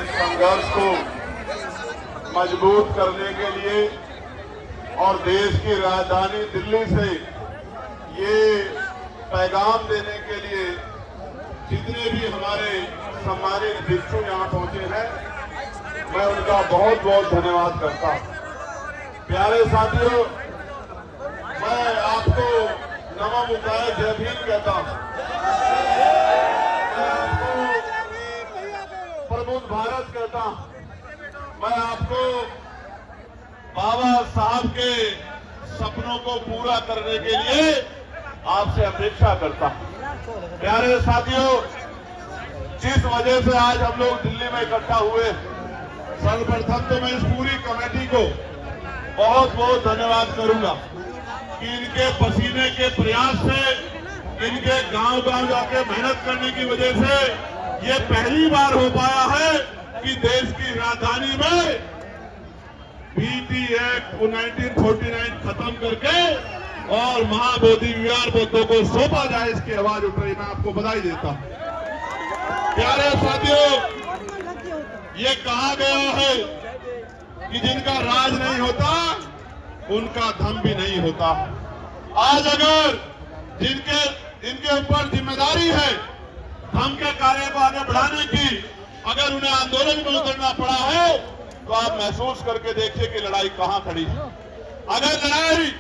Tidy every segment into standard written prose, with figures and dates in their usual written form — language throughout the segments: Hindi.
इस संघर्ष को मजबूत करने के लिए और देश की राजधानी दिल्ली से ये पैगाम देने के लिए जितने भी हमारे सम्मानित भिक्षु यहाँ पहुंचे हैं, मैं उनका बहुत बहुत धन्यवाद करता हूँ। प्यारे साथियों, मैं आपको नमो बुद्धाय जय भीम कहता हूँ। मैं आपको प्रबुद्ध भारत कहता हूँ। मैं आपको बाबा साहब के सपनों को पूरा करने के लिए आपसे अपेक्षा करता हूँ। प्यारे साथियों, जिस वजह से आज हम लोग दिल्ली में इकट्ठा हुए, सर्वप्रथम तो मैं इस पूरी कमेटी को बहुत बहुत धन्यवाद करूंगा कि इनके पसीने के प्रयास से, इनके गांव-गांव जाके मेहनत करने की वजह से ये पहली बार हो पाया है कि देश की राजधानी में बीटी एक्ट 1949 खत्म करके और महाबोधि विहार बुद्धों को सौंपा जाए, इसकी आवाज उठ रही। मैं आपको बधाई देता हूं। प्यारे साथियों, ये कहा गया है कि जिनका राज नहीं होता उनका धर्म भी नहीं होता। आज अगर जिनके ऊपर जिम्मेदारी है धर्म के कार्य को आगे बढ़ाने की, अगर उन्हें आंदोलन में उतरना पड़ा है तो आप महसूस करके देखिए कि लड़ाई कहां खड़ी है। अगर लड़ाई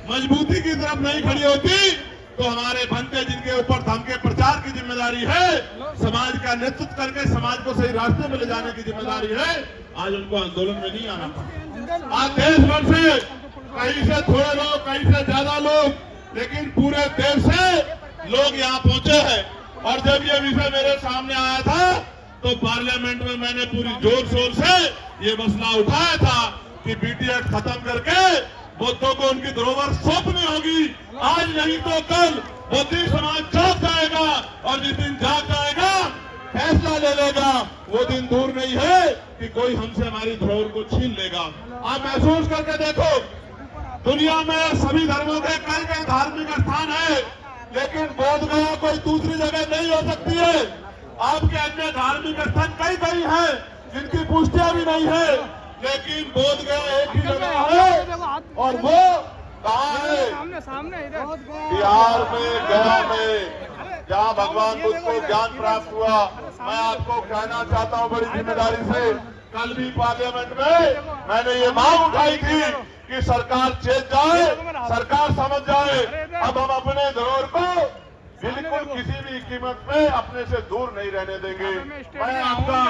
मजबूती की तरफ नहीं खड़ी होती तो हमारे भंते, जिनके ऊपर धर्म के प्रचार की जिम्मेदारी है, समाज का नेतृत्व करके समाज को सही रास्ते में ले जाने की जिम्मेदारी है, आज उनको आंदोलन में नहीं आना पड़ा। आज देश भर से कहीं से थोड़े लोग, कहीं से ज्यादा लोग, लेकिन पूरे देश से लोग यहाँ पहुंचे हैं। और जब ये विषय मेरे सामने आया था तो पार्लियामेंट में मैंने पूरी जोर शोर से ये मसला उठाया था कि बीटी एक्ट खत्म करके बुद्धों को उनकी धरोहर सौंपनी होगी। आज नहीं तो कल बौद्धिक समाज जाग जाएगा और जिस दिन जाग जाएगा, फैसला ले लेगा, वो दिन दूर नहीं है कि कोई हमसे हमारी धरोहर को छीन लेगा। आप महसूस करके देखो, दुनिया में सभी धर्मों के कई कई धार्मिक स्थान है, लेकिन बोध गया कोई दूसरी जगह नहीं हो सकती है। आपके अन्य धार्मिक स्थान कई कई हैं जिनकी पुष्टियां भी नहीं है, लेकिन बोध गया एक ही जगह है, और वो कहाँ है? बिहार में, गया में, जहाँ भगवान बुद्ध को ज्ञान प्राप्त हुआ। मैं आपको कहना चाहता हूँ बड़ी जिम्मेदारी से, कल भी पार्लियामेंट में मैंने ये मांग उठाई थी कि सरकार चेत जाए, सरकार समझ जाए, अब हम अपने धरोहर को बिल्कुल किसी भी कीमत में अपने से दूर नहीं रहने देंगे। मैं आपका